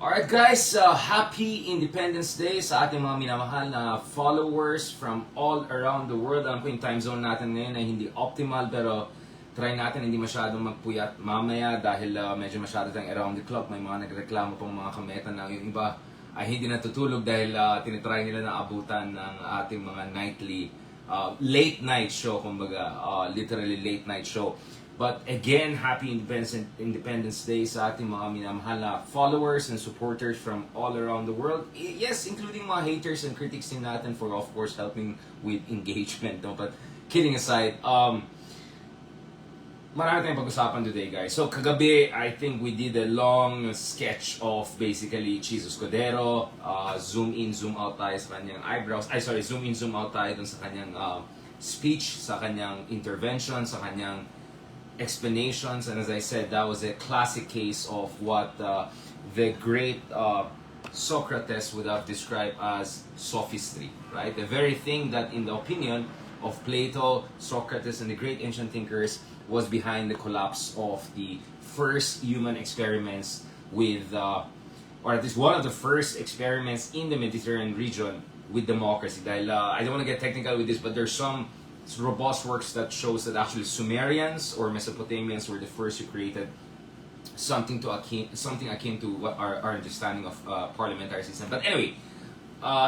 Alright guys, happy Independence Day sa ating mga minamahal na followers from all around the world. Alam ko yung time zone natin ngayon ay hindi optimal pero try natin hindi masyadong magpuyat mamaya dahil medyo masyado tayong around the clock. May mga nagreklamo pang mga kameta na yung iba ay hindi natutulog dahil tinitry nila na abutan ng ating mga nightly late night show, kumbaga literally late night show. But again, happy Independence Day sa ating mga minamahal na followers and supporters from all around the world. Yes, including mga haters and critics din natin for of course helping with engagement. No? But kidding aside, marami tayong pag-usapan today guys. So kagabi, I think we did a long sketch of basically Chizo Escudero. Zoom in, zoom out tayo sa kanyang eyebrows. Zoom in, zoom out tayo dun sa kanyang speech, sa kanyang intervention, sa kanyang explanations, and as I said, that was a classic case of what the great Socrates would have described as sophistry, right? The very thing that, in the opinion of Plato, Socrates, and the great ancient thinkers, was behind the collapse of the first human experiments with, or at least one of the first experiments in the Mediterranean region with democracy. Dahil, I don't want to get technical with this, but there's some robust works that shows that actually Sumerians or Mesopotamians were the first who created something akin to what our understanding of parliamentary system. But anyway,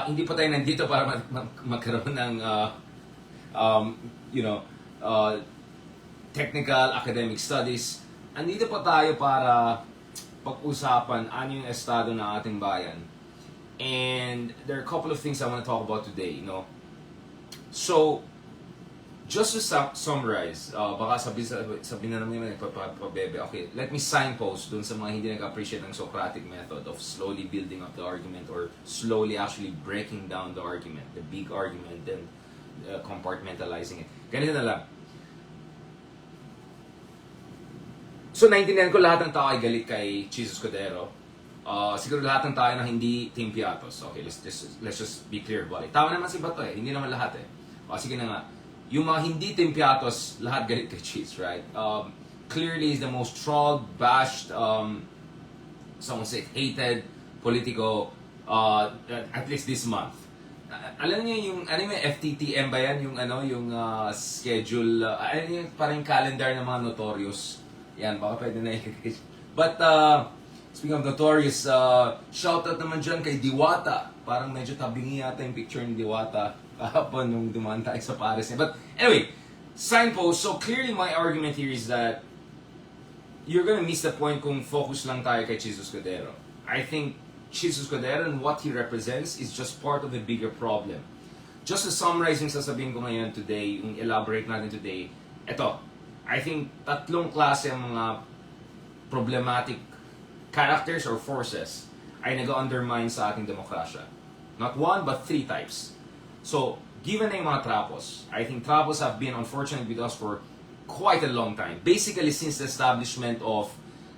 hindi pa tayo nandito para magkaroon ng technical academic studies. Andito pa tayo para pag-usapan ano yung estado ng ating bayan. And there are a couple of things I want to talk about today, So, just to summarize, baka sabihin na naman yung nagpapabebe. Okay, let me signpost dun sa mga hindi nag-appreciate ng Socratic method of slowly building up the argument or slowly actually breaking down the argument, the big argument, then compartmentalizing it. Ganito na lang. So, naintindihan ko lahat ng tao ay galit kay Chizo Escudero. Siguro lahat ng tao na hindi Team Piatos. Okay, let's just be clear about it. Tama naman si Bato hindi naman lahat sige na nga. Yung mga hindi Team Piatos, lahat galit kay Cheese, right? Clearly is the most trolled, bashed, some say hated politico at least this month. Alam niyo yung FTTM ba yan? Yung schedule, yung parang calendar ng mga notorious. Yan, baka pwede na ilagay. But speaking of notorious, shoutout naman dyan kay Diwata. Parang medyo tabingi yata yung picture ni Diwata kahapon nung dumaan tayo sa Paris. But anyway, signpost. So clearly my argument here is that you're gonna miss the point kung focus lang tayo kay Chizo Escudero. I think Chizo Escudero and what he represents is just part of a bigger problem. Just to summarize yung sasabihin ko ngayon today, yung elaborate natin today, eto, I think tatlong klase ang mga problematic characters or forces ay nag-undermine sa ating demokrasya. Not one, but three types. So, given na yung mga trapos, I think trapos have been unfortunate with us for quite a long time. Basically, since the establishment of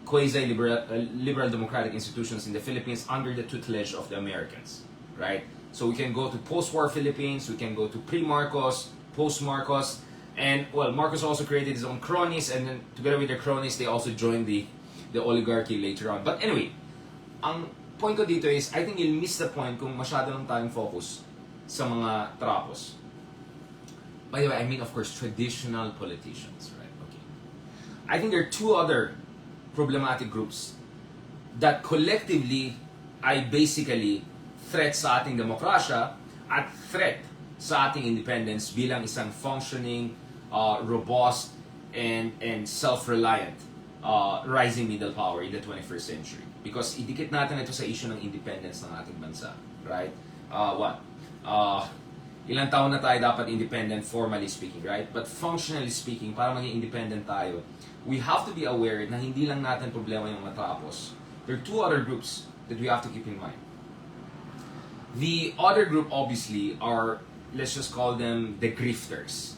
quasi-liberal democratic institutions in the Philippines under the tutelage of the Americans, right? So we can go to post-war Philippines, we can go to pre-Marcos, post-Marcos, and well, Marcos also created his own cronies, and then together with their cronies, they also joined the oligarchy later on. But anyway, ang point ko dito is, I think you'll miss the point kung masyado lang tayong focus sa mga trapos. By the way, I mean of course traditional politicians, right? Okay. I think there are two other problematic groups that collectively ay basically threat sa ating demokrasya at threat sa ating independence bilang isang functioning, robust, and self-reliant rising middle power in the 21st century. Because idikit natin ito sa issue ng independence ng ating bansa, right? Ilang taon na tayo dapat independent, formally speaking, right? But functionally speaking, para maging independent tayo, we have to be aware na hindi lang natin problema yung matapos. There are two other groups that we have to keep in mind. The other group, obviously, are, let's just call them the grifters.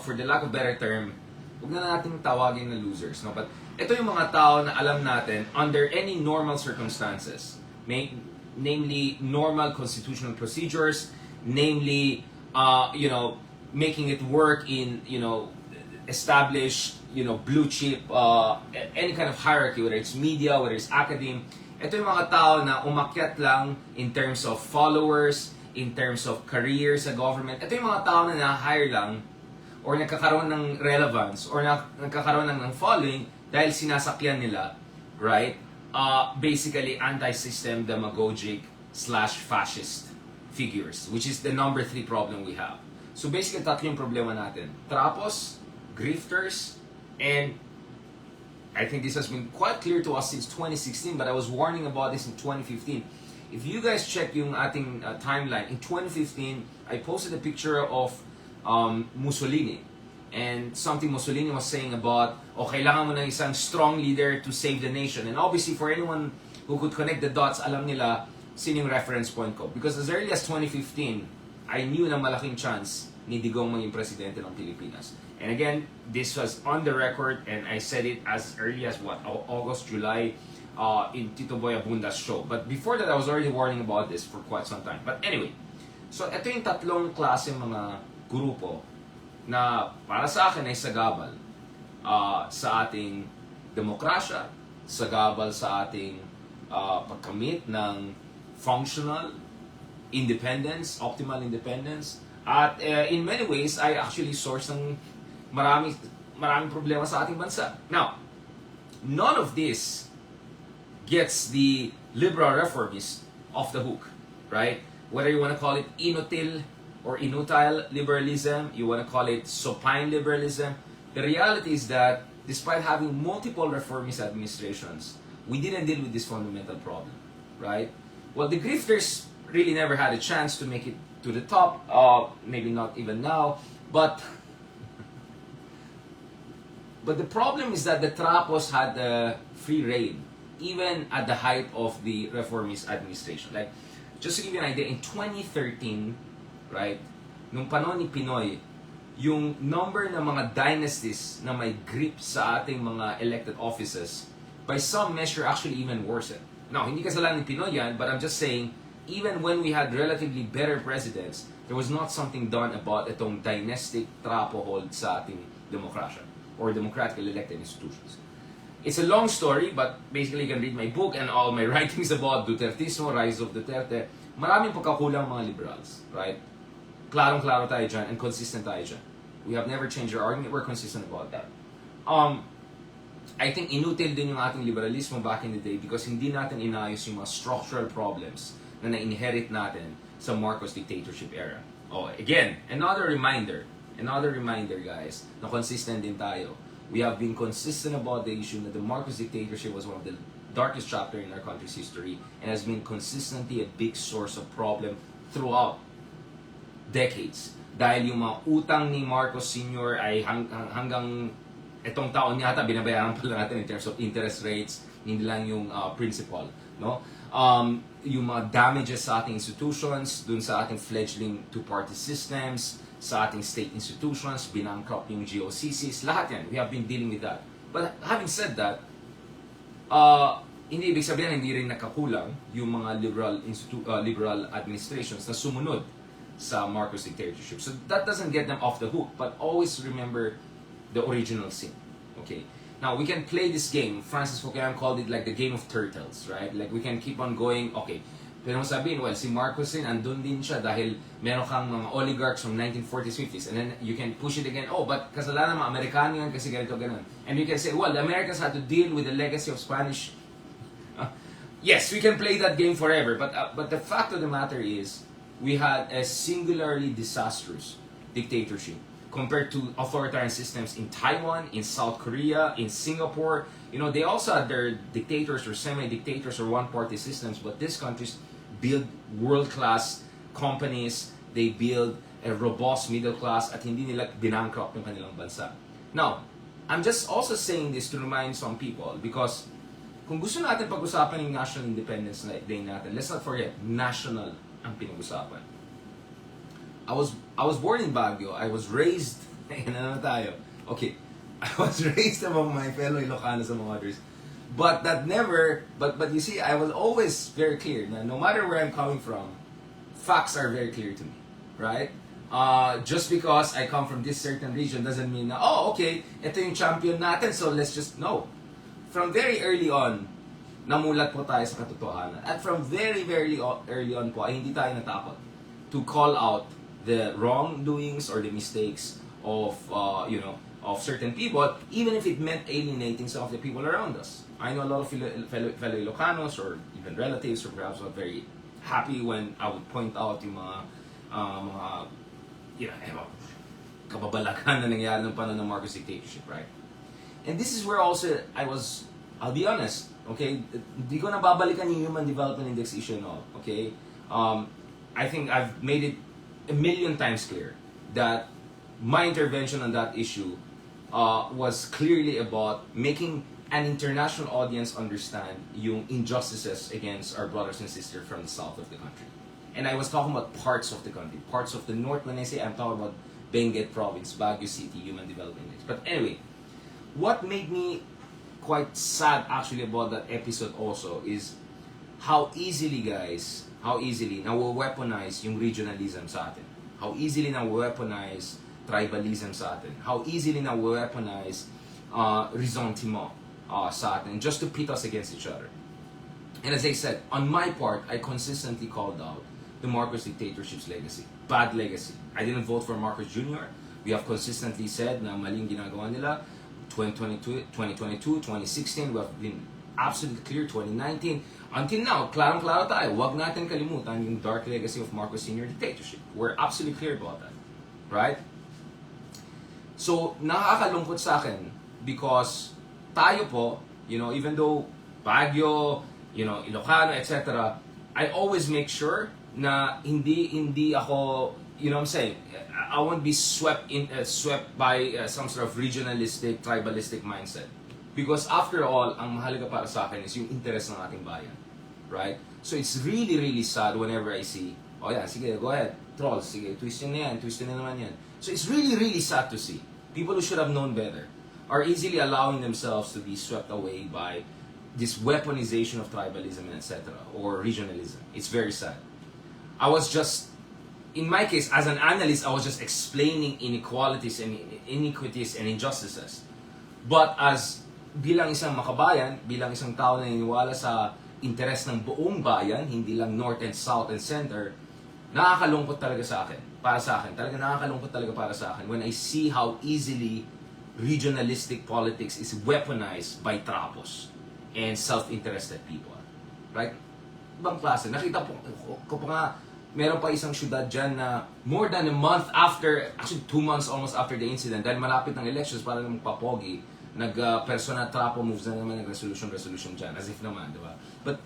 For the lack of better term, huwag na natin tawagin na losers, no? But ito yung mga tao na alam natin, under any normal circumstances, namely normal constitutional procedures, namely, making it work in, established, blue chip, any kind of hierarchy, whether it's media, whether it's academe, Ito yung mga tao na umakyat lang in terms of followers, in terms of career sa government. Ito yung mga tao na na-hire lang or nagkakaroon ng relevance or nagkakaroon lang ng following dahil sinasakyan nila, right? Basically, anti-system demagogic / fascist figures, which is the number 3 problem we have. So basically, tatlo yung problema natin. Trapos, grifters, and I think this has been quite clear to us since 2016, but I was warning about this in 2015. If you guys check yung ating timeline, in 2015, I posted a picture of Mussolini. And something Mussolini was saying about, kailangan mo ng isang strong leader to save the nation. And obviously, for anyone who could connect the dots, alam nila sino yung reference point ko. Because as early as 2015, I knew na malaking chance ni Digong maging presidente ng Pilipinas. And again, this was on the record, and I said it as early as August, July, in Tito Boy Abunda's show. But before that, I was already warning about this for quite some time. But anyway, so ito yung tatlong klase mga grupo na para sa akin ay sagabal sa ating demokrasya, sagabal sa ating pagkamit ng functional independence, optimal independence, at in many ways ay actually source ng maraming problema sa ating bansa. Now, none of this gets the liberal reformists off the hook, right? Whether you want to call it inutil or inutile liberalism, you want to call it supine liberalism, the reality is that despite having multiple reformist administrations, we didn't deal with this fundamental problem, right? Well, the grifters really never had a chance to make it to the top, maybe not even now, but the problem is that the Trapos had free reign, even at the height of the reformist administration. Like, just to give you an idea, in 2013, right, nung panahon ni Pinoy, yung number ng mga dynasties na may grip sa ating mga elected offices, by some measure, actually even worsened. Now, hindi kasalanan ni Pinoy yan, but I'm just saying, even when we had relatively better presidents, there was not something done about itong dynastic trapo hold sa ating demokrasya or democratically elected institutions. It's a long story, but basically you can read my book and all my writings about Dutertismo, Rise of Duterte. Maraming pagkakulang mga liberals, right? Klarong-klaro tayo dyan and consistent tayo dyan. We have never changed our argument, we're consistent about that. I think inutil din yung ating liberalismo back in the day because hindi natin inayos yung mga structural problems na na-inherit natin sa Marcos dictatorship era. Again, another reminder guys, na consistent din tayo. We have been consistent about the issue that the Marcos dictatorship was one of the darkest chapter in our country's history and has been consistently a big source of problem throughout decades. Dahil yung mga utang ni Marcos Sr. ay hanggang itong taon yata binabayaran pala natin in terms of interest rates, hindi lang yung principal, no? Yung mga damages sa ating institutions, dun sa ating fledgling two-party systems, sa ating state institutions, binangkrop yung GOCCs, lahat yan. We have been dealing with that. But having said that, hindi ibig sabihin hindi rin nakakulang yung mga liberal administrations na sumunod sa Marcos dictatorship. So that doesn't get them off the hook, but always remember the original sin. Okay? Now, we can play this game. Francis Fukuyama called it like the game of turtles, right? Like, we can keep on going, okay, pero sabihin, well, si Marcos din, andun din siya dahil meron kang mga oligarchs from 1940s, 50s, and then you can push it again, but kasalanan mga Amerikano yan kasi ganito, ganun. And you can say, well, the Americans had to deal with the legacy of Spanish. Yes, we can play that game forever, but the fact of the matter is, we had a singularly disastrous dictatorship compared to authoritarian systems in Taiwan, in South Korea, in Singapore. You know, they also had their dictators or semi-dictators or one-party systems, but these countries build world-class companies, they build a robust middle class, at hindi nila binangkrop yung kanilang bansa. Now, I'm just also saying this to remind some people, because kung gusto natin pag-usapan yung National Independence Day natin, let's not forget, national ang pinag-usapan. I was born in Baguio. I was raised, okay, I was raised among my fellow Ilocanos and others. But you see, I was always very clear na no matter where I'm coming from, facts are very clear to me, right? Just because I come from this certain region doesn't mean na, okay, ito yung champion natin, so let's just, no. From very early on, namulat po tayo sa katotohanan. At from very, very early on po, ay hindi tayo natakot to call out the wrongdoings or the mistakes of, of certain people, even if it meant alienating some of the people around us. I know a lot of fellow Ilocanos or even relatives or perhaps not very happy when I would point out yung kababalagan na nangyari ng panahon ng Marcos dictatorship, right? And this is where also I'll be honest, okay? Hindi ko nababalikan yung Human Development Index issue and all, okay? I think I've made it a million times clear that my intervention on that issue was clearly about making an international audience understand yung injustices against our brothers and sisters from the south of the country. And I was talking about parts of the country, parts of the north. When I say I'm talking about Benguet Province, Baguio City, Human Development Index. But anyway, what made me quite sad actually about that episode also is how easily na-weaponize yung regionalism sa atin. How easily na-weaponize tribalism sa atin. How easily na-weaponize ressentiment sa atin just to pit us against each other. And as I said, on my part, I consistently called out the Marcos dictatorship's legacy. Bad legacy. I didn't vote for Marcos Jr. We have consistently said na maling ginagawa nila. 2022, 2016, we have been absolutely clear. 2019, until now, klarong-klaro tayo. Huwag natin kalimutan yung dark legacy of Marcos Sr. dictatorship. We're absolutely clear about that. Right? So, nakakalungkot sa akin because tayo po, even though Baguio, Ilocano, etc., I always make sure na hindi ako, what I'm saying, I won't be swept by some sort of regionalistic, tribalistic mindset. Because after all, ang mahalaga para sa akin is yung interest ng ating bayan. Right? So it's really, really sad whenever I see, oh yeah, sige, go ahead, trolls, sige, twist yun na yan, twist yun na naman yan. So it's really, really sad to see people who should have known better are easily allowing themselves to be swept away by this weaponization of tribalism and etc. or regionalism. It's very sad. I was just, in my case, as an analyst, I was just explaining inequalities and iniquities and injustices. But as bilang isang makabayan, bilang isang tao na naniniwala sa interes ng buong bayan, hindi lang north and south and center, nakakalungkot talaga sa akin. Para sa akin. Talaga nakakalungkot talaga para sa akin when I see how easily regionalistic politics is weaponized by trapos and self-interested people. Right? Ibang klase. Nakita ko pa nga, meron pa isang syudad dyan na more than a month after, actually 2 months almost after the incident, dahil malapit ng elections para na magpapogi, persona trapo moves na naman, resolution dyan, as if naman, di ba? But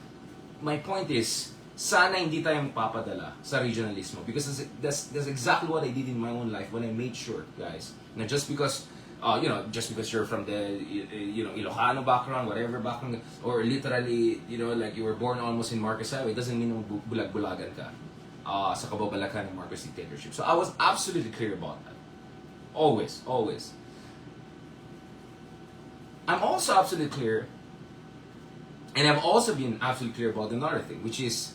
my point is, sana hindi tayo magpapadala sa regionalismo because that's exactly what I did in my own life when I made sure, guys, na just because you're from the Ilocano background, whatever background, or literally, like you were born almost in Marcos Highway, doesn't mean na bulag-bulagan ka sa kababalakan ng Marcos dictatorship. So I was absolutely clear about that. Always. I'm also absolutely clear, and I've also been absolutely clear about another thing, which is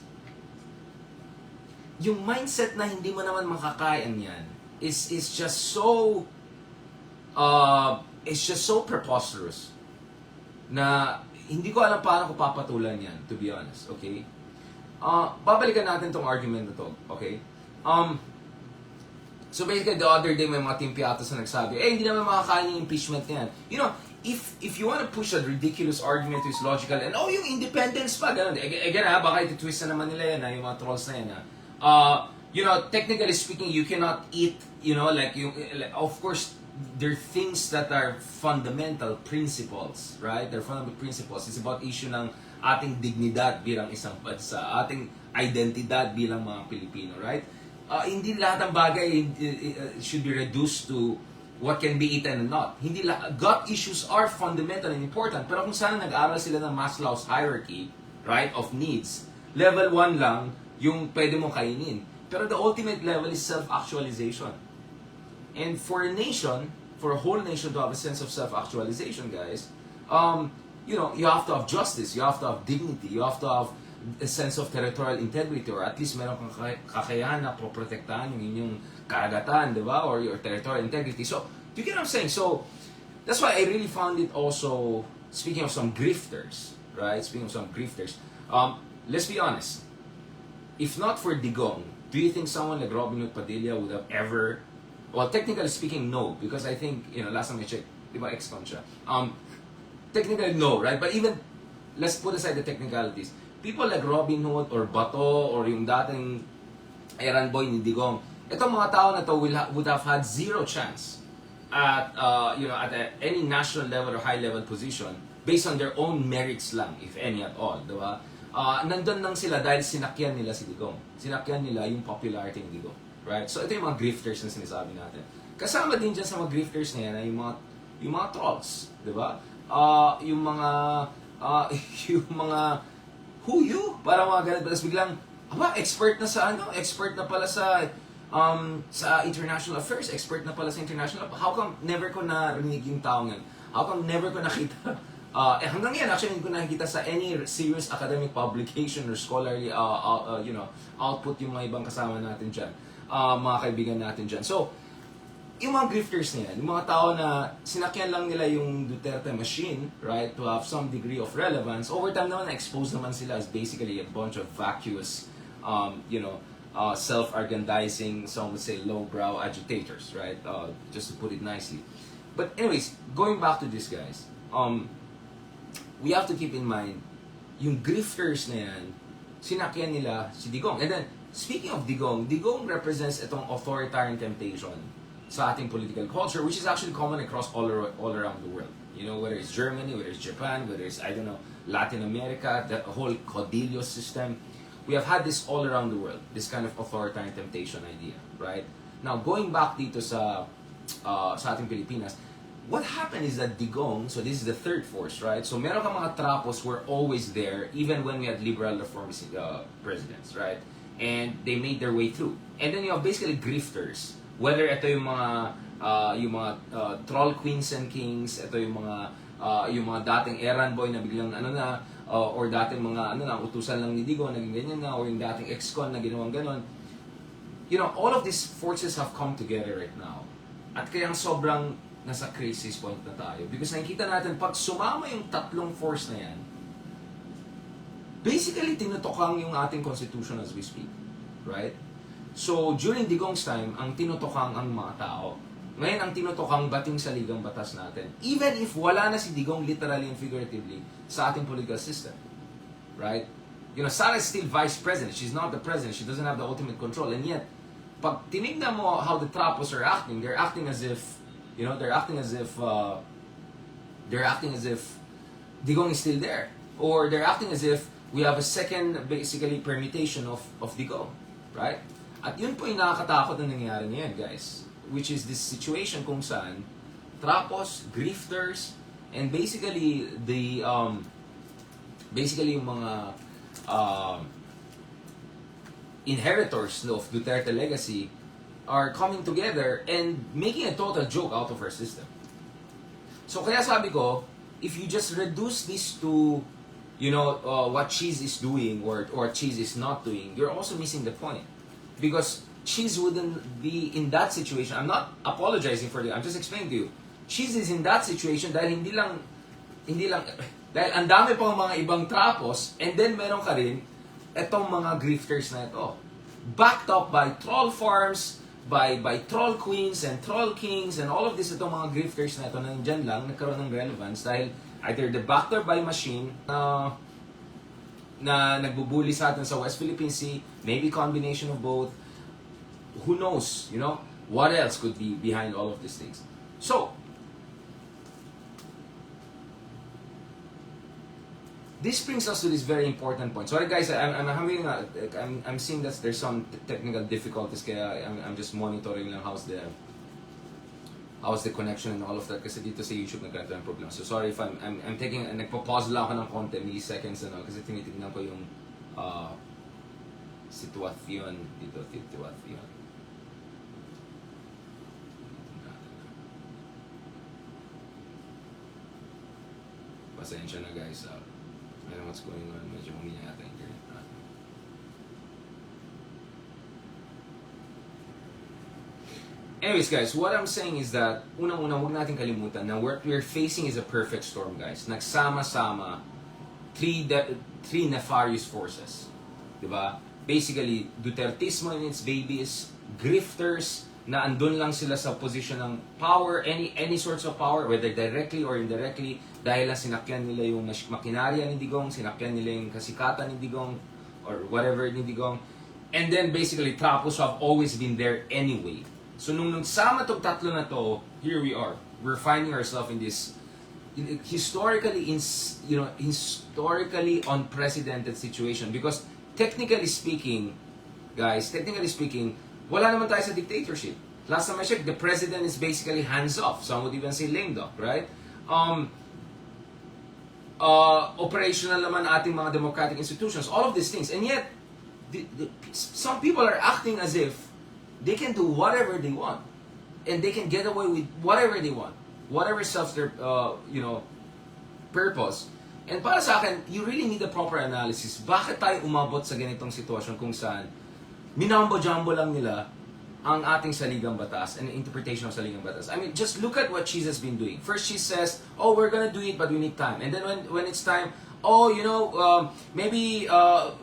yung mindset na hindi mo naman makakain yan is just so preposterous na hindi ko alam paano ko papatulan yan, to be honest, okay? Babalikan natin tong argument na to, okay? So basically, the other day, may mga timpiatos na nagsabi, hindi naman makakain yung impeachment niyan. If you want to push a ridiculous argument to its logical, and yung independence pa, ganun. Again, baka iti-twist na naman nila yan, yung mga trolls na yan, technically speaking, you cannot eat, of course, there are things that are fundamental principles, right? They're fundamental principles. It's about issue ng ating dignidad bilang isang bansa, ating identidad bilang mga Pilipino, right? Hindi lahat ng bagay should be reduced to what can be eaten and not. God issues are fundamental and important, pero kung sana nag-aral sila ng Maslow's hierarchy, right, of needs, level 1 lang yung pwede mong kainin. Pero the ultimate level is self-actualization. And for a nation, for a whole nation to have a sense of self-actualization, guys, you have to have justice, you have to have dignity, you have to have a sense of territorial integrity, or at least meron kang kakayahan na protektahan yung inyong karagatan, di ba? Or your territorial integrity. So, you get what I'm saying? So, that's why I really found it also, speaking of some grifters, right? Speaking of some grifters, let's be honest. If not for Digong, do you think someone like Robin Hood Padilla would have ever, well, technically speaking, no, because I think, last time I checked, di ba, ex-con siya. Technically, no, right? But even, let's put aside the technicalities. People like Robin Hood or Bato or yung dating Iran Boy ni Digong, itong mga tao na to would have had zero chance at, any national level or high level position based on their own merits lang, if any at all, di ba? Nandun lang sila dahil sinakyan nila si Digong. Sinakyan nila yung popularity ni Digong. Right? So ito yung mga grifters na sinasabi natin. Kasama din dyan sa mga grifters na yan ay yung mga trolls. Di ba? Yung mga who you? Parang mga ganun. Tapos biglang, expert na sa expert na pala sa international affairs, expert na pala sa international. How come never ko narinig yung taong yan? How come never ko nakita? Hanggang yan, actually, hindi ko nakikita sa any serious academic publication or scholarly, output yung mga ibang kasama natin dyan. Mga kaibigan natin dyan. So, yung mga grifters na yan, yung mga tao na sinakyan lang nila yung Duterte machine, right, to have some degree of relevance, over time naman, na-expose naman sila as basically a bunch of vacuous, self-aggrandizing, some would say lowbrow agitators, right, just to put it nicely. But anyways, going back to this, guys, we have to keep in mind, yung grifters na yan, sinakyan nila si Digong. And then, speaking of Digong, Digong represents itong authoritarian temptation sa ating political culture, which is actually common across all around the world. Whether it's Germany, whether it's Japan, whether it's, Latin America, the whole caudillo system. We have had this all around the world, this kind of authoritarian temptation idea, right? Now, going back dito sa ating Pilipinas, what happened is that Digong, so this is the third force, right? So meron kang mga trapos were always there, even when we had liberal reformist presidents, right? And they made their way through. And then you have basically grifters, whether ito yung mga troll queens and kings, ito yung mga dating errand boy na biglang or dating mga utusan lang ni Digong, naging ganyan na, or yung dating ex-con na ginawang ganon. All of these forces have come together right now. At kaya sobrang nasa crisis point na tayo. Because nakikita natin, pag sumama yung tatlong force na yan, basically tinutokang yung ating constitution as we speak. Right? So, during Digong's time, ang tinutokang ang mga tao. Ngayon, ang tinutokang bating sa ligang batas natin. Even if wala na si Digong literally and figuratively sa ating political system. Right? Sara is still vice president. She's not the president. She doesn't have the ultimate control. And yet, pag tinignan mo how the trapos are acting, they're acting as if they're acting as if Digong is still there, or they're acting as if we have a second, basically, permutation of Digong, right? At yun po yung nakakatakot na nangyayari ngayon, guys, which is this situation kung saan trapos, grifters, and basically yung mga inheritors of Duterte legacy are coming together and making a total joke out of our system. So kaya sabi ko, if you just reduce this to, what Cheese is doing or Cheese is not doing, you're also missing the point. Because Cheese wouldn't be in that situation. I'm not apologizing for it. I'm just explaining to you. Cheese is in that situation dahil hindi lang, dahil ang dami pang mga ibang trapos, and then meron ka rin etong mga grifters na ito. Backed up by troll farms, by troll queens and troll kings and all of this, itong mga grifters na ito na nandyan lang, nagkaroon ng relevance dahil either the backed by machine na nagbubuli sa atin sa West Philippine Sea, maybe combination of both, who knows, what else could be behind all of these things. So, this brings us to this very important point. Sorry guys, I'm seeing that there's some technical difficulties, kaya I'm just monitoring lang how's the connection and all of that, kasi dito sa YouTube nagkaroon ng problem. So sorry if I'm taking, nagpo-pause lang ako ng konti, milliseconds kasi tinitignan ko yung sitwasyon dito, sitwasyon. Pasensya na guys, I don't know what's going on, medyo huminya yata internet natin. Anyways guys, what I'm saying is that unang-una, huwag natin kalimutan na what we're facing is a perfect storm, guys. Nagsama-sama three nefarious forces. Diba? Basically, Dutertismo and its babies, grifters, na andun lang sila sa position ng power, any sorts of power, whether directly or indirectly, dahil lang sinakyan nila yung makinarya ni Digong, sinakyan nila yung kasikatan ni Digong, or whatever ni Digong. And then basically, Trapos have always been there anyway. So nung nagsama tong tatlo na to, here we are. We're finding ourselves in this historically unprecedented situation, because technically speaking, guys, wala naman tayo sa dictatorship. Last time I checked, the president is basically hands-off. Some would even say lame duck, right? Operational naman ating mga democratic institutions, all of these things. And yet, some people are acting as if they can do whatever they want. And they can get away with whatever they want. Whatever serves their, purpose. And para sa akin, you really need a proper analysis. Bakit tayo umabot sa ganitong sitwasyon kung saan minambo-jumbo lang nila ang ating saligang batas and interpretation of saligang batas. I mean, just look at what she's has been doing. First, she says, oh, we're gonna do it, but we need time. And then when it's time, oh, maybe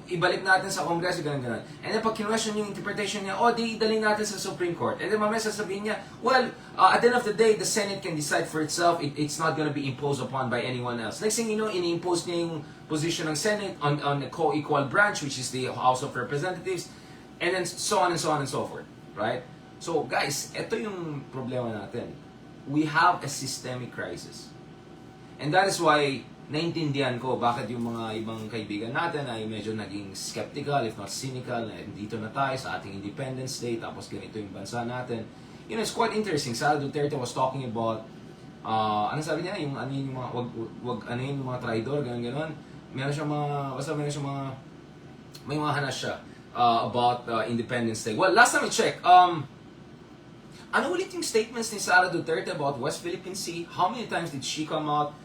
ibalik natin sa Congress, ganun. And then pag kinwestiyon yung interpretation niya, oh, di idalhin natin sa Supreme Court. And then mamaya sasabihin niya, well, at the end of the day, the Senate can decide for itself. It's not gonna be imposed upon by anyone else. Next thing you know, ini-impose niya yung position ng Senate on a co-equal branch, which is the House of Representatives. And then so on and so on and so forth, right? So guys, ito yung problema natin. We have a systemic crisis. And that is why naintindihan ko bakit yung mga ibang kaibigan natin ay medyo naging skeptical, if not cynical, na dito na tayo sa ating Independence Day, tapos ganito yung bansa natin. You know, it's quite interesting. Sara Duterte was talking about, ano sabi niya, yung mga, yung mga traidor, gano'n. Meron siyang may mga hanas siya. About Independence Day. Well, last time I checked, ano ulit yung statements ni Sara Duterte about West Philippine Sea? How many times did she come out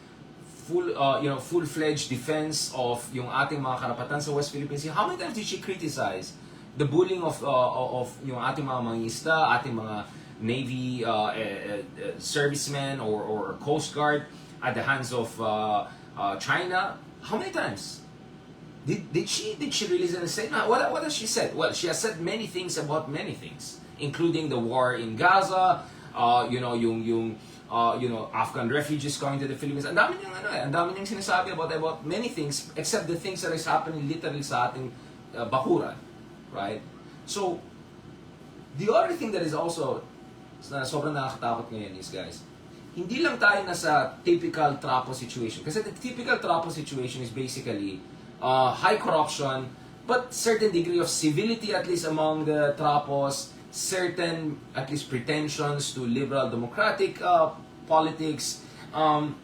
full-fledged defense of yung ating mga karapatan sa West Philippine Sea? How many times did she criticize the bullying of yung ating mga mangingisda, ating mga Navy servicemen or Coast Guard at the hands of China? How many times? Did she release a statement? What has she said? Well, she has said many things about many things, including the war in Gaza, yung Afghan refugees coming to the Philippines. Ang dami niyang sinasabi about many things, except the things that is happening literally sa ating bakuran, right? So, the other thing that is also na sobrang nakakatakot ngayon is, guys, hindi lang tayo nasa typical Trapo situation. Kasi the typical Trapo situation is basically high corruption, but certain degree of civility at least among the Trapos, certain at least pretensions to liberal democratic politics, and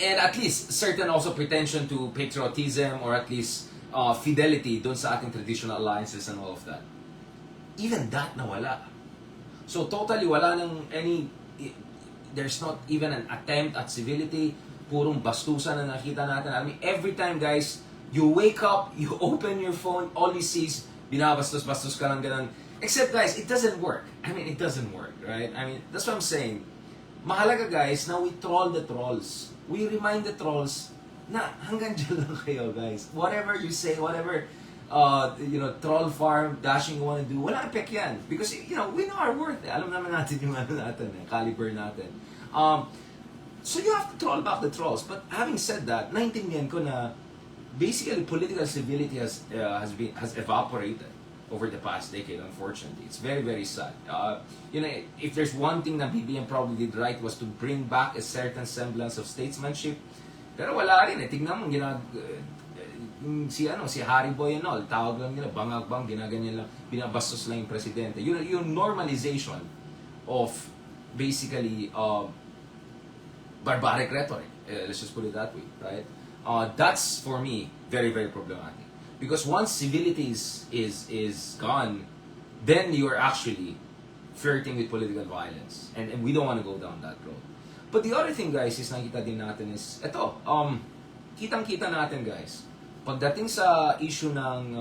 at least certain also pretension to patriotism or at least fidelity dun sa ating traditional alliances and all of that. Even that nawala. So totally wala nang there's not even an attempt at civility. Purong bastusan na nakita natin. I mean, every time, guys, you wake up, you open your phone, all you see is binabastos-bastos ka lang ganun. Except, guys, it doesn't work. I mean, it doesn't work, right? I mean, that's what I'm saying. Mahalaga, guys, na we troll the trolls. We remind the trolls na hanggang dyan lang kayo, guys. Whatever you say, whatever, troll farm, dashing you wanna do, wala epek yan. Because, we know our worth. Alam naman natin yung caliber natin. So you have to troll back the trolls. But having said that, naintindihan ko na basically political civility has evaporated over the past decade, unfortunately. It's very, very sad. If there's one thing that BBM probably did right was to bring back a certain semblance of statesmanship. Pero wala rin eh. Tignan mo, si Harry Boy and all, tawag lang nila, bangag-bang, ginaganyan lang, binabastos lang yung presidente. Yung normalization of basically barbaric rhetoric, let's just put it that way, right? That's for me very, very problematic. Because once civility is gone, then you are actually flirting with political violence. And we don't want to go down that road. But the other thing, guys, is nakita din natin is, kitang-kita natin, guys, pagdating sa issue ng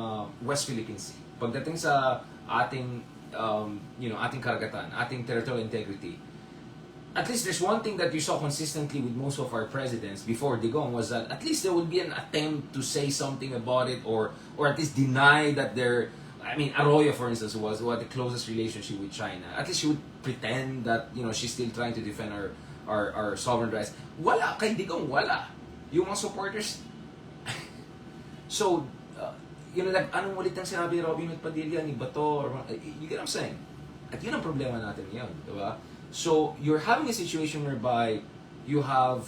West Philippine Sea, pagdating sa ating, ating karagatan, ating territorial integrity, at least there's one thing that you saw consistently with most of our presidents before Digong was that at least there would be an attempt to say something about it, or at least deny that they're, I mean, Arroyo, for instance, was who had the closest relationship with China. At least she would pretend that, you know, she's still trying to defend our sovereign rights. Wala, kay Digong, wala. Yung mga supporters. So, you know, like, anong ulit ang sinabi ni Robin Hood Padilla, ni Bato, or, you get what I'm saying? At yun ang problema natin ngayon, di ba? So, you're having a situation whereby you have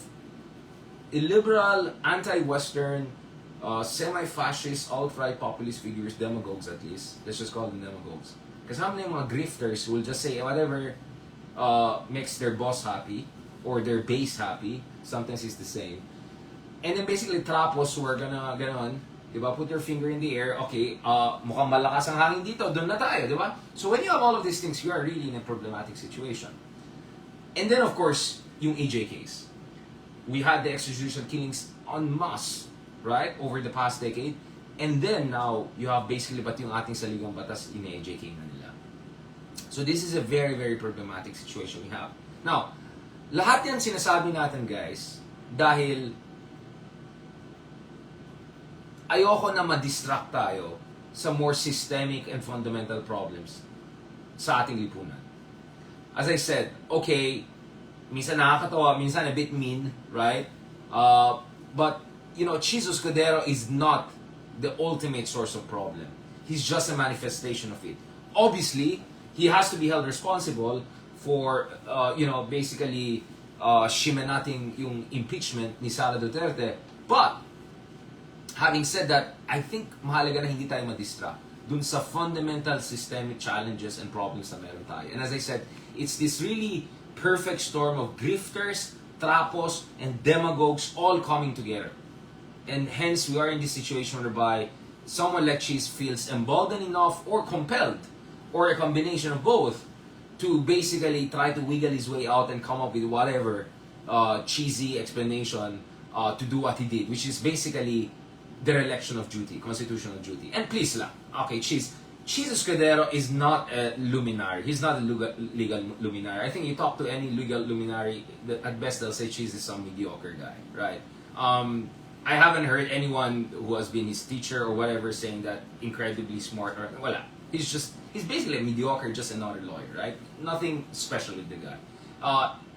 illiberal, anti-Western, semi-fascist, alt-right populist figures, demagogues at least. Let's just call them demagogues. Kasi how many mga grifters who will just say whatever makes their boss happy or their base happy. Sometimes it's the same. And then basically trapos who are gonna ganon, diba? Put your finger in the air. Okay, mukhang malakas ang hangin dito. Doon na tayo, diba? So when you have all of these things, you are really in a problematic situation. And then of course, yung AJ case. We had the extrajudicial killings en masse, right, over the past decade. And then now, you have basically pati yung ating saligang batas in-AJ na nila. So this is a very, very problematic situation we have. Now, lahat yan sinasabi natin, guys, dahil ayoko na ma-distract tayo sa more systemic and fundamental problems sa ating lipunan. As I said, okay, minsan nakakatawa, minsan a bit mean, right? But, you know, Jesus Cordero is not the ultimate source of problem. He's just a manifestation of it. Obviously, he has to be held responsible for, you know, basically, shime natin yung impeachment ni Sara Duterte. But, having said that, I think mahalaga na hindi tayo ma-distract dun sa fundamental systemic challenges and problems na meron tayo. And as I said, it's this really perfect storm of grifters, trapos, and demagogues all coming together. And hence, we are in this situation whereby someone like Cheese feels emboldened enough or compelled, or a combination of both, to basically try to wiggle his way out and come up with whatever cheesy explanation to do what he did, which is basically the election of duty, constitutional duty. And please lang, okay, Jesus Cordero is not a luminary. He's not a legal luminary. I think you talk to any legal luminary, at best they'll say Cheese is some mediocre guy, right? I haven't heard anyone who has been his teacher or whatever saying that incredibly smart or wala. He's basically a mediocre, just another lawyer, right? Nothing special with the guy.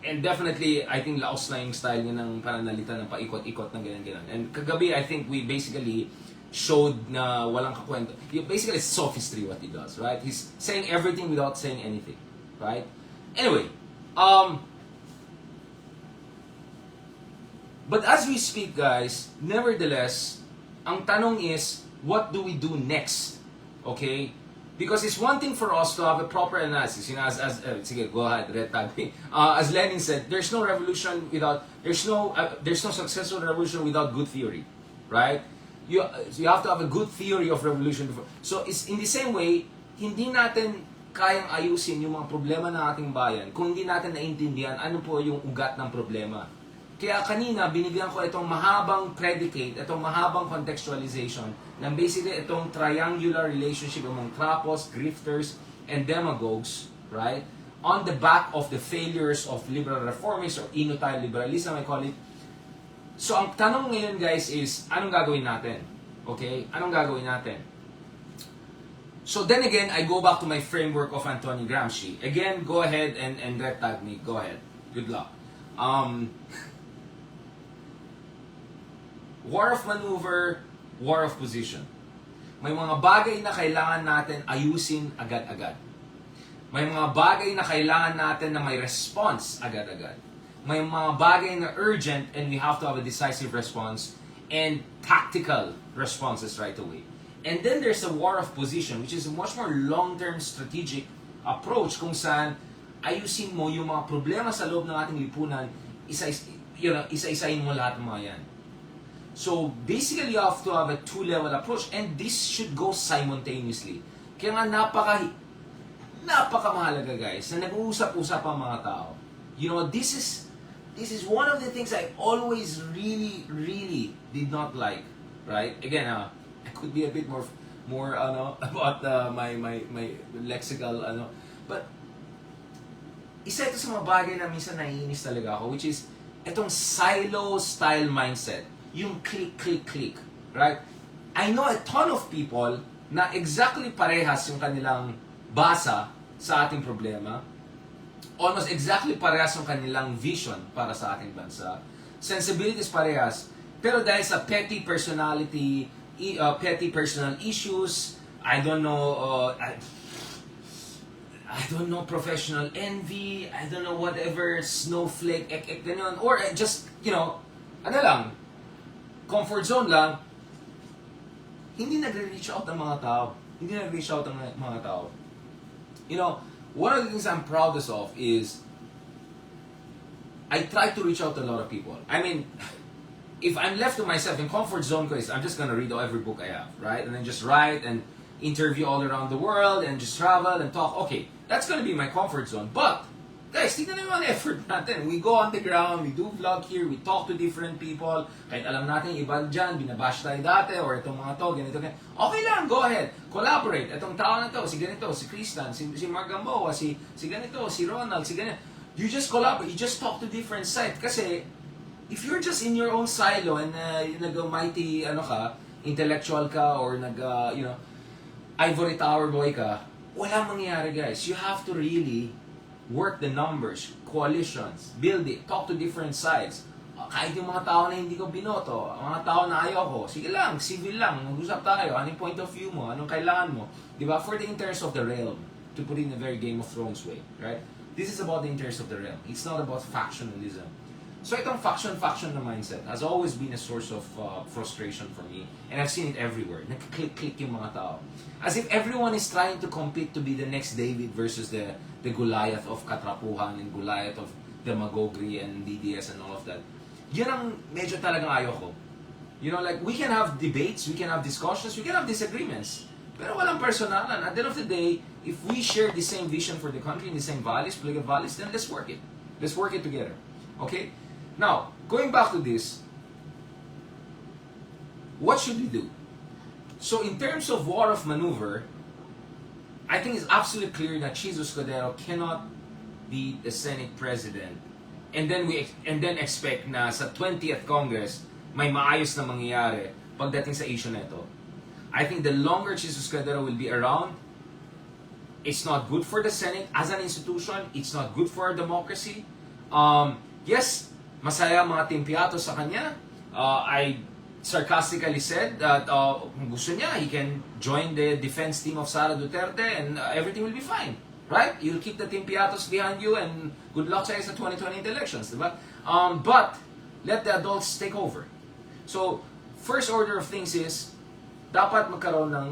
And definitely, I think laos na yung style niya ng pananalita ng paikot-ikot ng ganyan-ganyan. And kagabi, I think we basically showed na walang kakwento. Basically, it's sophistry what he does, right? He's saying everything without saying anything, right? Anyway, but as we speak, guys, nevertheless, ang tanong is, what do we do next? Okay? Because it's one thing for us to have a proper analysis. You know, sige, go ahead, red tag me. As Lenin said, there's no revolution without, there's no successful revolution without good theory, right? You have to have a good theory of revolution before. So it's in the same way, hindi natin kayang ayusin yung mga problema ng ating bayan kung hindi natin naintindihan ano po yung ugat ng problema. Kaya kanina, binigyan ko itong mahabang predicate, itong mahabang contextualization ng basically itong triangular relationship among trapos, grifters, and demagogues, right? On the back of the failures of liberal reformists or inutil liberalism, I call it. So, ang tanong ngayon, guys, is, anong gagawin natin? Okay? Anong gagawin natin? So, then again, I go back to my framework of Antonio Gramsci. Again, go ahead and red tag me. Go ahead. Good luck. War of maneuver, war of position. May mga bagay na kailangan natin ayusin agad-agad. May mga bagay na kailangan natin na may response agad-agad. May mga bagay na urgent and we have to have a decisive response and tactical responses right away. And then there's a war of position, which is a much more long-term strategic approach kung saan ayusin mo yung mga problema sa loob ng ating lipunan, isa-isahin mo lahat ng mga yan. So, basically, you have to have a two-level approach and this should go simultaneously. Kaya nga, napakamahalaga, guys, na nag-uusap-usap ang mga tao. You know, this is one of the things I always really, really did not like, right? Again, I could be a bit more about my lexical, but isa ito sa mga bagay na minsan naiinis talaga ako, which is itong silo-style mindset. Yung click, click, click. Right? I know a ton of people na exactly parehas yung kanilang basa sa ating problema. Almost exactly parehas yung kanilang vision para sa ating bansa. Sensibilities parehas. Pero dahil sa petty personality, petty personal issues, I don't know, I don't know, professional envy, I don't know, whatever, snowflake, ganyan, or just, ano lang, comfort zone lang, hindi nagre-reach out ang mga tao. Hindi nagre-reach out ang mga tao. One of the things I'm proudest of is, I try to reach out to a lot of people. I mean, if I'm left to myself, in comfort zone ko is, I'm just gonna read every book I have, right? And then just write and interview all around the world and just travel and talk. Okay, that's gonna be my comfort zone. But, guys, tingnan naman ang effort natin. We go on the ground, we do vlog here, we talk to different people. Kahit alam natin, iba dyan, binabash tayo dati, or itong mga to, ganito. Okay lang, go ahead. Collaborate. Itong tao na to, si ganito, si Kristan, si Mark Gamboa, si ganito, si Ronald, si ganito. You just collaborate, you just talk to different sides. Kasi, if you're just in your own silo and nag-mighty, intellectual ka, or ivory tower boy ka, walang mangyayari, guys. You have to really work the numbers, coalitions, build it, talk to different sides. Kahit yung mga tao na hindi ko binoto, mga tao na ayaw ko, sige lang, civil lang, mag-usap tayo, anong point of view mo, anong kailangan mo, di ba? For the interest of the realm, to put it in a very Game of Thrones way, right? This is about the interest of the realm. It's not about factionalism. So itong faction na mindset has always been a source of frustration for me. And I've seen it everywhere. Nag-click-click yung mga tao. As if everyone is trying to compete to be the next David versus the Goliath of Katrapuhan and Goliath of Demagogry and DDS and all of that. Yun ang medyo talagang ayaw ko. We can have debates, we can have discussions, we can have disagreements. Pero walang personalan. At the end of the day, if we share the same vision for the country and the same values, political values, then let's work it. Let's work it together. Okay? Now, going back to this, what should we do? So in terms of war of maneuver, I think it's absolutely clear that Jesus Cordero cannot be the Senate President and then expect na sa 20th Congress may maayos na mangyayari pagdating sa issue na ito. I think the longer Jesus Cordero will be around, it's not good for the Senate as an institution, it's not good for our democracy. Yes, masaya mga timpiato sa kanya. I sarcastically said that kung gusto niya, he can join the defense team of Sara Duterte and everything will be fine. Right? You'll keep the timpiatos behind you and good luck sa 2020 elections. Diba? But, let the adults take over. So, first order of things is, dapat magkaroon ng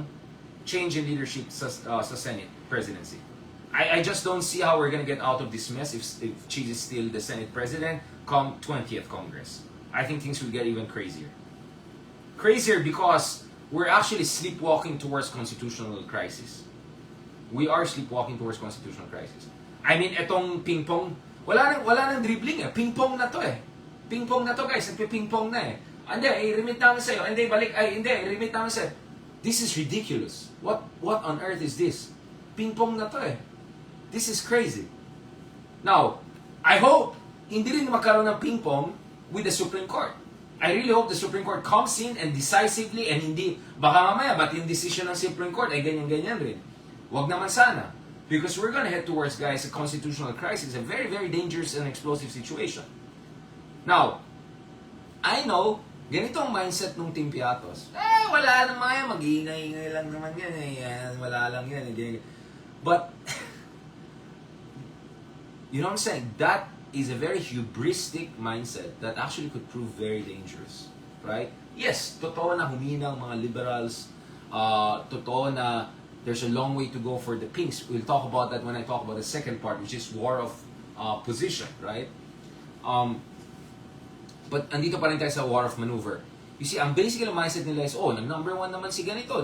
change in leadership sa Senate presidency. I just don't see how we're gonna get out of this mess if Cheese is still the Senate President come 20th Congress. I think things will get even crazier. Crazier because we're actually sleepwalking towards constitutional crisis. We are sleepwalking towards constitutional crisis. I mean, etong ping-pong, wala nang dribbling eh. Ping-pong na to eh. Ping-pong na to guys, nagpi-ping-pong na eh. Hindi, i-remit namin sa'yo. Hindi, i-remit namin sa'yo. This is ridiculous. What on earth is this? Ping-pong na to eh. This is crazy. Now, I hope hindi rin magkaroon ng ping-pong with the Supreme Court. I really hope the Supreme Court comes in and decisively and hindi, baka mamaya, but yung decision ng Supreme Court ay ganyan-ganyan rin. Wag naman sana. Because we're gonna head towards, guys, a constitutional crisis, a very, very dangerous and explosive situation. Now, I know, ganito ang mindset ng Team Piatos. Wala naman yan, mag-iingay-ingay lang naman yan eh. Wala lang yan. But, you know what I'm saying? That is a very hubristic mindset that actually could prove very dangerous. Right? Yes, totoo na humina ang mga liberals. Totoo na there's a long way to go for the pinks. We'll talk about that when I talk about the second part, which is war of position. Right? But andito pa rin tayo sa war of maneuver. You see, ang basically mindset nila is, nag-number 1 naman si ganito.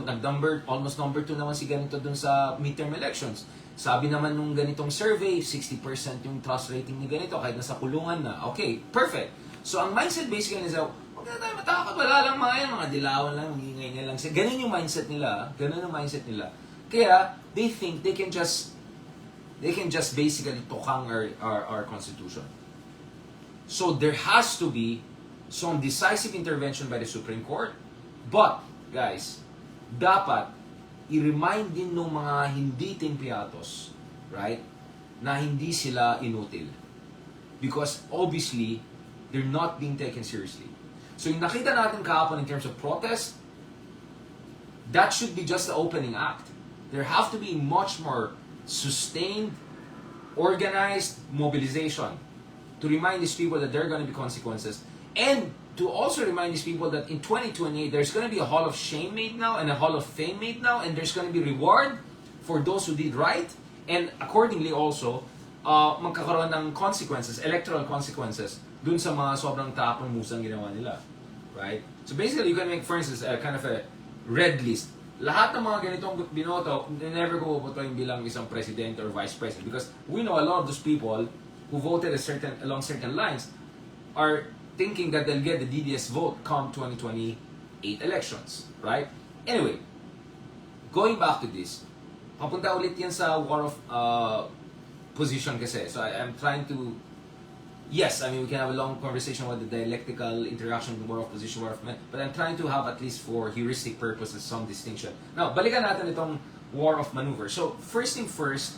Almost number 2 naman si ganito dun sa midterm elections. Sabi naman nung ganitong survey, 60% yung trust rating ni ganito kahit nasa kulungan na. Okay, perfect. So, ang mindset basically is, huwag na tayo matakot, wala lang mga dilawan lang, ingay lang. Ganun yung mindset nila. Ganun yung mindset nila. Kaya, they think they can just they can just basically tokang our Constitution. So there has to be some decisive intervention by the Supreme Court. But, guys, dapat i-remind din ng mga hindi tempiatos, right, na hindi sila inutil. Because obviously, they're not being taken seriously. So yung nakita natin kahapon in terms of protest, that should be just the opening act. There have to be much more sustained, organized mobilization to remind these people that there are going to be consequences, and to also remind these people that in 2028 there's going to be a hall of shame made now and a hall of fame made now, and there's going to be reward for those who did right, and accordingly also magkakaroon ng consequences, electoral consequences dun sa mga sobrang tapang musang ginawa nila, right? So basically you can make, for instance, a kind of a red list. Lahat ng mga ganitong binoto, never ko bobotohin bilang isang president or vice president, because we know a lot of those people who voted along certain lines are thinking that they'll get the DDS vote come 2028 elections, right? Anyway, going back to this, papunta ulit yan sa war of position kasi. So I'm trying to, yes, I mean, we can have a long conversation about the dialectical interaction, war of position, war of men, but I'm trying to have, at least for heuristic purposes, some distinction. Now, balikan natin itong war of maneuver. So, first thing first,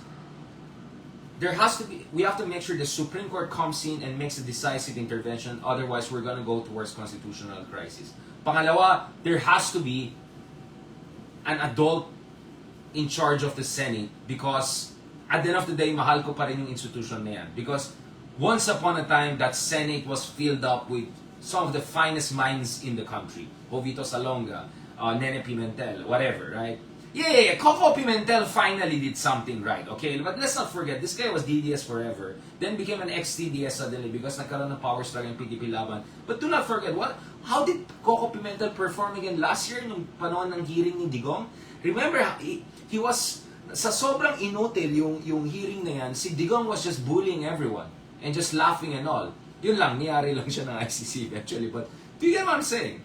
we have to make sure the Supreme Court comes in and makes a decisive intervention, otherwise we're going to go towards constitutional crisis. Pangalawa, there has to be an adult in charge of the Senate, because at the end of the day, mahal ko pa rin yung institution na yan. Because once upon a time, that Senate was filled up with some of the finest minds in the country. Jovito Salonga, Nene Pimentel, whatever, right? Yeah, Coco Pimentel finally did something right, okay? But let's not forget, this guy was DDS forever, then became an ex-TDS suddenly because nagkaroon ng power struggle ng PDP Laban. But do not forget, how did Coco Pimentel perform again last year nung panahon ng hearing ni Digong? Remember, he was, sa sobrang inutil yung hearing na yan, si Digong was just bullying everyone and just laughing and all. Yun lang, niyari lang siya ng ICC eventually. But do you get what I'm saying?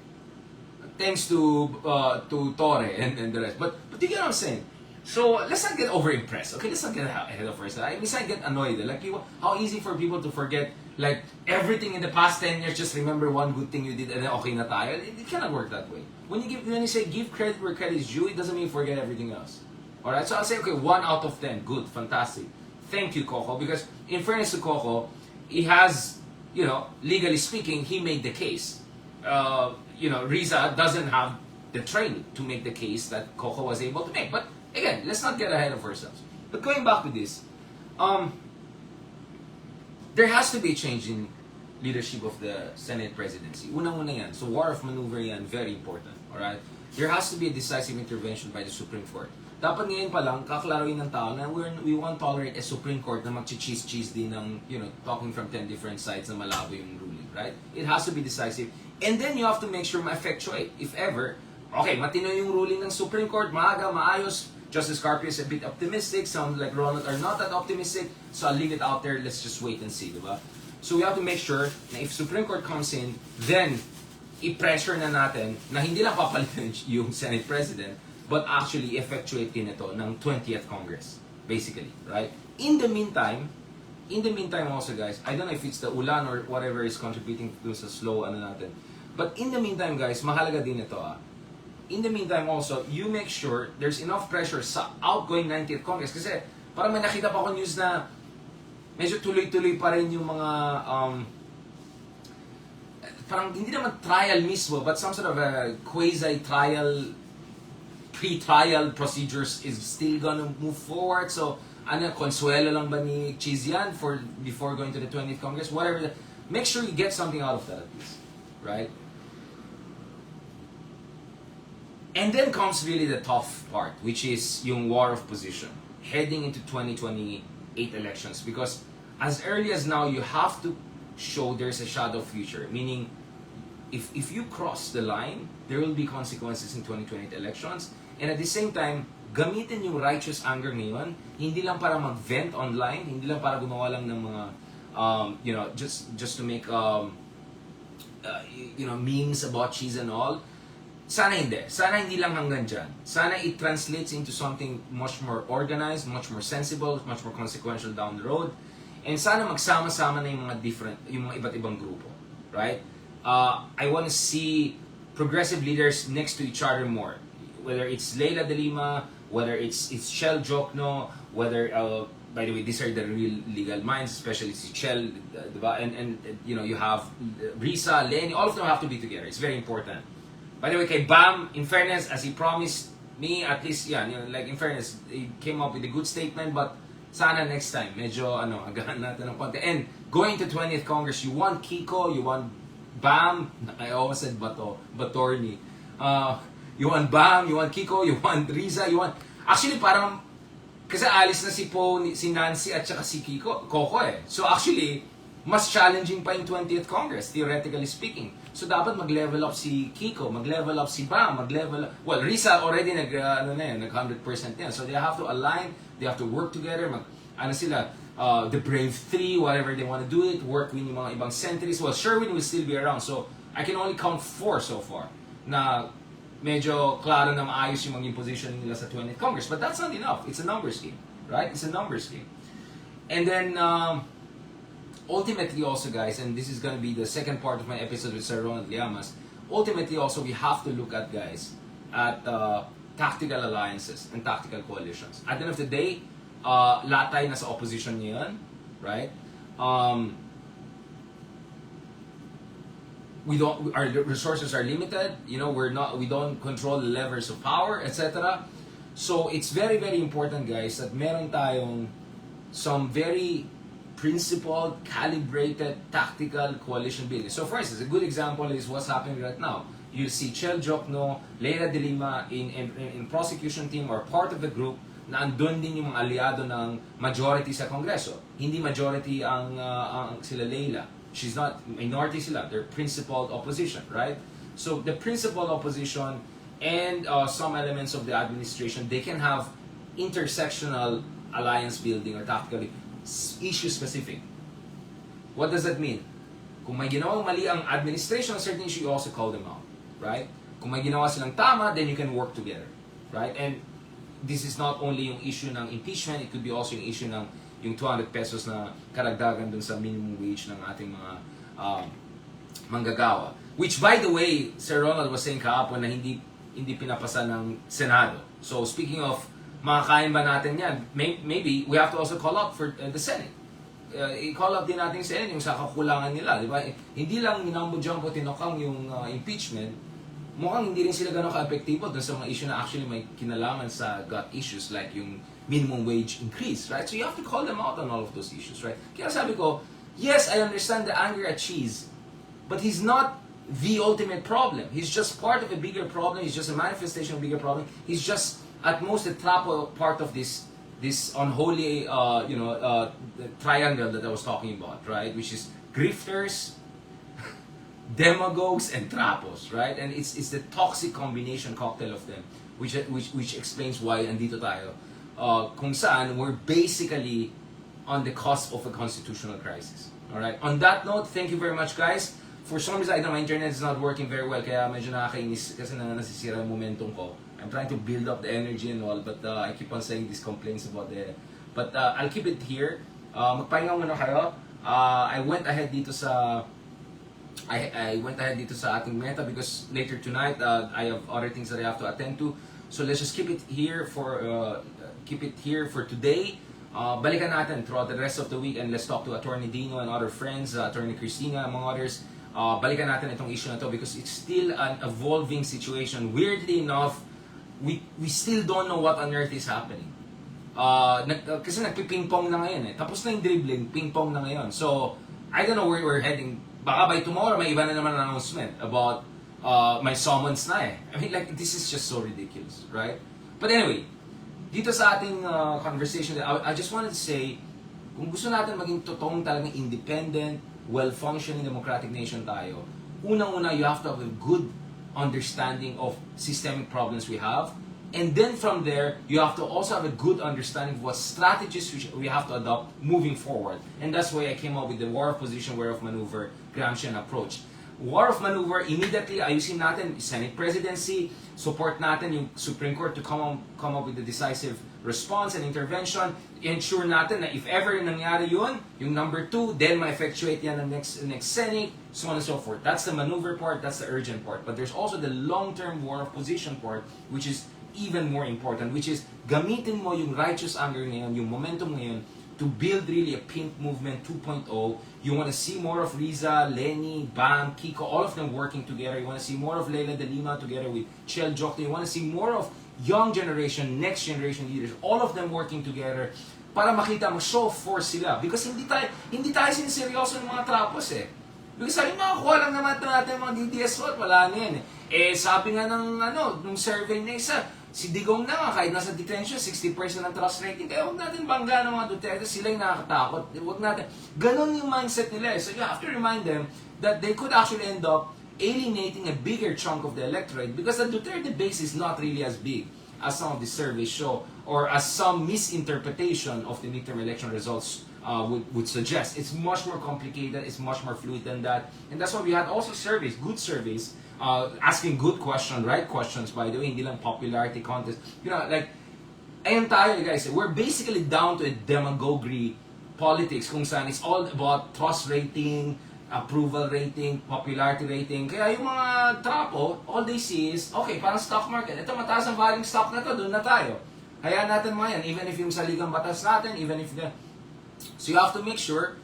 Thanks to Torre and the rest. But do you get what I'm saying? So, let's not get over-impressed, okay? Let's not get ahead of ourselves. I mean, I get annoyed. Like, how easy for people to forget, like, everything in the past 10 years, just remember one good thing you did and then okay na tayo. It cannot work that way. When you say give credit where credit is due, it doesn't mean forget everything else. Alright? So, I'll say, okay, 1 out of 10. Good. Fantastic. Thank you, Coco. Because, in fairness to Coco, he has, legally speaking, he made the case. Riza doesn't have the training to make the case that Coco was able to make. But again, let's not get ahead of ourselves. But going back to this, there has to be a change in leadership of the Senate presidency. Unang-una yan. So war of maneuver yan, very important. Alright? There has to be a decisive intervention by the Supreme Court. Dapat ngayon pa lang, kaklaruin ng tao na we won't tolerate a Supreme Court na mag-cheese din ng, talking from 10 different sides na malabo yung ruling, right? It has to be decisive. And then you have to make sure ma-effectuate. If ever, okay, matino yung ruling ng Supreme Court, maaga, maayos, Justice Carpio is a bit optimistic, sounds like Ronald are not that optimistic, so I'll leave it out there, let's just wait and see, diba? So we have to make sure na if Supreme Court comes in, then i-pressure na natin na hindi lang papalitan yung Senate President, but actually effectuate din ito ng 20th Congress, basically, right? In the meantime also guys, I don't know if it's the ulan or whatever is contributing to sa slow natin, but in the meantime guys, mahalaga din ito In the meantime also, you make sure there's enough pressure sa outgoing 90th Congress, kasi parang may nakita pa ako news na medyo tuloy-tuloy pa rin yung mga parang hindi naman trial mismo, but some sort of a quasi-trial, pre-trial procedures is still gonna move forward. So, consuelo lang ba ni Cheese yan before going to the 20th Congress? Whatever. Make sure you get something out of that at least. Right? And then comes really the tough part, which is yung war of position. Heading into 2028 elections. Because as early as now, you have to show there's a shadow future. Meaning, if you cross the line, there will be consequences in 2028 elections. And at the same time, gamitin yung righteous anger ngayon, hindi lang para mag-vent online, hindi lang para gumawa lang ng mga, just to make, memes about cheese and all. sana hindi. Sana hindi lang hanggang dyan. Sana it translates into something much more organized, much more sensible, much more consequential down the road. And sana magsama-sama na yung mga iba't ibang grupo. Right? I want to see progressive leaders next to each other more. Whether it's Leila de Lima, whether it's Shell Jokno, whether by the way, these are the real legal minds, especially si Shell, diba? And you know, you have Risa, Lenny, all of them have to be together. It's very important. By the way, kay Bam, in fairness, as he promised me, at least, yeah, you know, like in fairness, he came up with a good statement, but sana next time, medyo, agahan natin ng konti. And going to 20th Congress, you want Kiko, you want Bam, I always said Batorni. You want Bam, you want Kiko, you want Riza, you want... Actually, parang, kasi alis na si si Nancy at saka si Coco eh. So actually, mas challenging pa yung 20th Congress, theoretically speaking. So dapat mag-level up si Kiko, mag-level up si Bam, mag-level up... Well, Risa already nag 100% yan. So they have to align, they have to work together, the Brave Three, whatever they want to do it, work with yung mga ibang centuries. Well, Sherwin will still be around. So I can only count 4 so far na medyo klaro na maayos yung maging position nila sa 20th Congress. But that's not enough. It's a numbers game, right? It's a numbers game. And then, ultimately also, guys, and this is going to be the second part of my episode with Sir Ronald Llamas, ultimately also, we have to look at, guys, at tactical alliances and tactical coalitions. At the end of the day, lahat tayo nasa opposition ngayon, right? Our resources are limited, you know, we don't control the levers of power, etc. So it's very, very important, guys, that meron tayong some very principled, calibrated, tactical coalition building. So for instance, a good example is what's happening right now. You see Shell Jokno, Leila de Lima in prosecution team or part of the group na andun din yung mga aliado ng majority sa Kongreso. Hindi majority ang sila Leila. She's not minority sila. They're principled opposition, right? So the principled opposition and some elements of the administration, they can have intersectional alliance building or tactical issue specific. What does that mean? Kung may ginawang mali ang administration on certain issue, you also call them out, right? Kung may ginawa silang tama, then you can work together, right? And this is not only yung issue ng impeachment, it could be also yung issue ng yung 200 pesos na karagdagan dun sa minimum wage ng ating mga manggagawa. Which, by the way, Sir Ronald was saying kahapon na hindi pinapasa ng Senado. So, speaking of, makakain ba natin yan? Maybe, we have to also call out for the Senate. I-call out din natin yung Senate, yung sa kakulangan nila. Di ba? Hindi lang minambo-jumbo tinokang yung impeachment, mukhang hindi rin sila gano'ng ka-epektibo dun sa mga issue na actually may kinalaman sa gut issues like yung minimum wage increase, right? So you have to call them out on all of those issues, right? Kaya sabi ko, yes, I understand the anger at Cheese, but he's not the ultimate problem. He's just part of a bigger problem. He's just a manifestation of a bigger problem. He's just, at most, a part of this unholy, the triangle that I was talking about, right? Which is grifters, demagogues, and trapos, right? And it's the toxic combination cocktail of them, which explains why andito tayo. Kung saan we're basically on the cusp of a constitutional crisis. Alright? On that note, thank you very much, guys. For some reason, I know my internet is not working very well, kaya medyo nakakainis kasi nasisira yung momentum ko. I'm trying to build up the energy and all, but I keep on saying these complaints about the... But I'll keep it here. Magpahinga muna kayo. I went ahead dito sa ating meta because later tonight, I have other things that I have to attend to. So let's just keep it here for today. Balikan natin throughout the rest of the week and let's talk to Attorney Dino and other friends, Attorney Cristina among others. Balikan natin itong issue na to because it's still an evolving situation. Weirdly enough, we still don't know what on earth is happening. Kasi nagpiping-pong na ngayon eh. Tapos na yung dribbling, ping-pong na ngayon. So, I don't know where we're heading. Baka by tomorrow, may iba na naman ang announcement about my summons na eh. I mean, like, this is just so ridiculous, right? But anyway, dito sa ating conversation, I just wanted to say, kung gusto natin maging totoong talagang independent, well-functioning democratic nation tayo, unang-una, you have to have a good understanding of systemic problems we have. And then from there, you have to also have a good understanding of what strategies we have to adopt moving forward. And that's why I came up with the war of position, war of maneuver, Gramscian approach. war of maneuver, immediately ayusin natin Senate presidency, support natin yung Supreme Court to come up with a decisive response and intervention, ensure natin na if ever nangyari yun, yung number 2, then ma-effectuate yan ng next Senate, so on and so forth. That's the maneuver part, that's the urgent part. But there's also the long-term war of position part, which is even more important, which is gamitin mo yung righteous anger ngayon, yung momentum ngayon, to build really a pink movement 2.0. You want to see more of Riza, Lenny, Bam, Kiko, all of them working together. You want to see more of Leila de Lima together with Chel Jokte. You want to see more of young generation, next generation leaders, all of them working together para makita mo, show force sila. Because hindi tayo siniseryoso ng mga trapos eh. Because sabi, makakuha lang naman natin mga DDS wala na yan eh. Eh, sabi nga nung survey na isa, si Digong na nga, kahit nasa detention, 60% ng trust rating. Kaya huwag natin bangga ng mga Duterte, sila yung nakakatakot. Huwag natin. Ganon yung mindset nila. So you have to remind them that they could actually end up alienating a bigger chunk of the electorate because the Duterte base is not really as big as some of the surveys show or as some misinterpretation of the midterm election results would suggest. It's much more complicated, it's much more fluid than that. And that's why we had also surveys, good surveys, asking good questions, right questions, by the way, hindi lang popularity contest. You know, like, ayun tayo guys, we're basically down to a demagoguery politics kung saan it's all about trust rating, approval rating, popularity rating. Kaya yung mga trapo, all they see is, okay, parang stock market, ito mataas ang value stock na to, doon na tayo. Hayaan natin mga yan, even if yung saligang batas natin, even if the... So you have to make sure,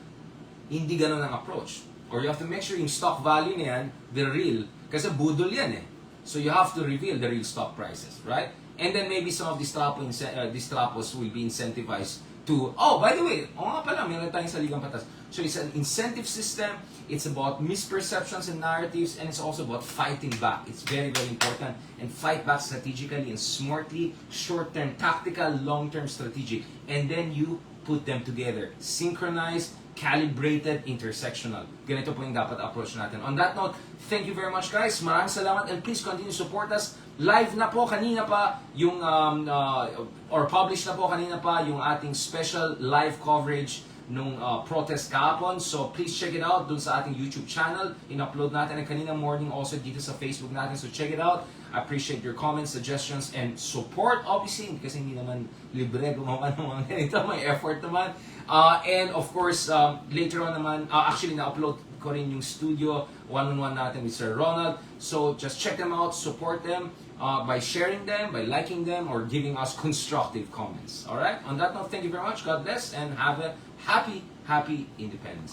hindi ganun ang approach. Or you have to make sure yung stock value na yan, the real, kasi budol yan eh. So you have to reveal the real stock prices, right? And then maybe some of these trapos will be incentivized to, oh, by the way, nga pala, meron tayong saligang batas. So it's an incentive system, it's about misperceptions and narratives, and it's also about fighting back. It's very, very important. And fight back strategically and smartly, short-term, tactical, long-term strategic. And then you put them together. Synchronized, calibrated, intersectional. Ganito po yung dapat approach natin. On that note, thank you very much guys. Maraming salamat and please continue to support us. Live na po kanina pa yung or published na po kanina pa yung ating special live coverage nung protest kahapon. So please check it out dun sa ating YouTube channel. In-upload natin ang kanina morning also dito sa Facebook natin. So check it out. I appreciate your comments, suggestions, and support. Obviously, kasi hindi naman libre gumawa ng mga ganito. May effort naman. And of course, later on naman, actually na-upload ko rin yung studio one-on-one natin with Sir Ronald. So just check them out, support them by sharing them, by liking them, or giving us constructive comments. Alright? On that note, thank you very much. God bless and have a happy, happy Independence.